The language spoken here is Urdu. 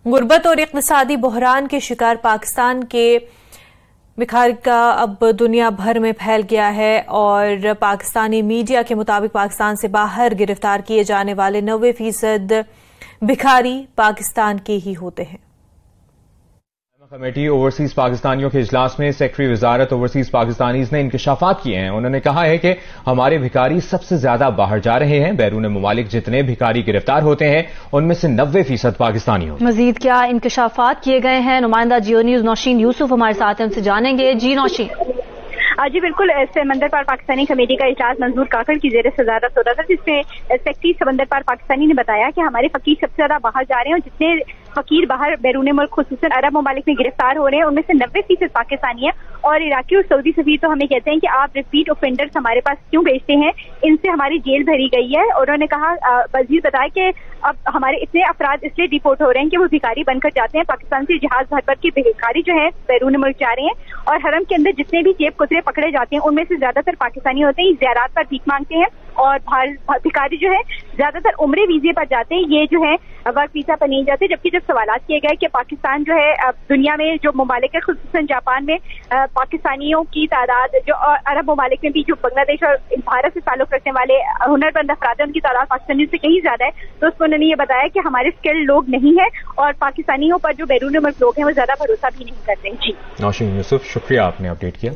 غربت اور اقتصادی بحران کے شکار پاکستان کے بھکاری کا اب دنیا بھر میں پھیل گیا ہے اور پاکستانی میڈیا کے مطابق پاکستان سے باہر گرفتار کیے جانے والے 90% بھکاری پاکستان کے ہی ہوتے ہیں۔ کمیٹی اوورسیز پاکستانیوں کے اجلاس میں سیکرٹری وزارت اوورسیز پاکستانیز نے انکشافات کیے ہیں۔ انہوں نے کہا ہے کہ ہمارے بھکاری سب سے زیادہ باہر جا رہے ہیں۔ بیرون ممالک جتنے بھکاری گرفتار ہوتے ہیں ان میں سے 90% پاکستانی ہوتے ہیں۔ مزید کیا انکشافات کیے گئے ہیں؟ نمائندہ جیو نیوز نوشین یوسف ہمارے ساتھ ہیں، ان سے جانیں گے۔ جی نوشین۔ جی بالکل، سمندر پار پاکستانی کمیٹی کا اجلاس منظور کاکڑ کی زیر صدارت ہو رہا تھا، جس میں سیکرٹری سمندر پار پاکستانی نے بتایا کہ ہمارے فقیر سب سے زیادہ باہر جا رہے ہیں اور جتنے فقیر باہر بیرون ملک خصوصاً عرب ممالک میں گرفتار ہو رہے ہیں ان میں سے 90% پاکستانی ہیں۔ اور عراقی اور سعودی سفیر تو ہمیں کہتے ہیں کہ آپ ریپیٹ اوفینڈرز ہمارے پاس کیوں بھیجتے ہیں، ان سے ہماری جیل بھری گئی ہے۔ اور انہوں نے کہا، مزید بتایا کہ اب ہمارے اتنے افراد اس لیے ڈیپورٹ ہو رہے ہیں کہ وہ بھکاری بن کر جاتے ہیں، پاکستان سے جہاز بھر بھر کے بھکاری جو ہے بیرون ملک جا رہے ہیں اور حرم کے اندر جتنے بھی جیب کترے پکڑے جاتے ہیں ان میں سے زیادہ تر پاکستانی ہوتے ہیں، زیارات پر بھیک مانگتے ہیں اور بھکاری جو ہے زیادہ تر عمرے ویزے پر جاتے ہیں، یہ جو ہے ورک ویزا پر نہیں جاتے۔ جبکہ جب سوالات کیے گئے کہ پاکستان جو ہے دنیا میں جو ممالک ہے خصوصاً جاپان میں پاکستانیوں کی تعداد، جو عرب ممالک میں بھی جو بنگلہ دیش اور بھارت سے تعلق رکھنے والے ہنرمند افراد ہیں ان کی تعداد پاکستانیوں سے کہیں زیادہ ہے، تو اس کو انہوں نے یہ بتایا کہ ہمارے اسکلڈ لوگ نہیں ہیں اور پاکستانیوں پر جو بیرون ملک لوگ ہیں وہ زیادہ بھروسہ بھی نہیں کرتے۔ جی نوشین یوسف، شکریہ، آپ نے اپڈیٹ کیا۔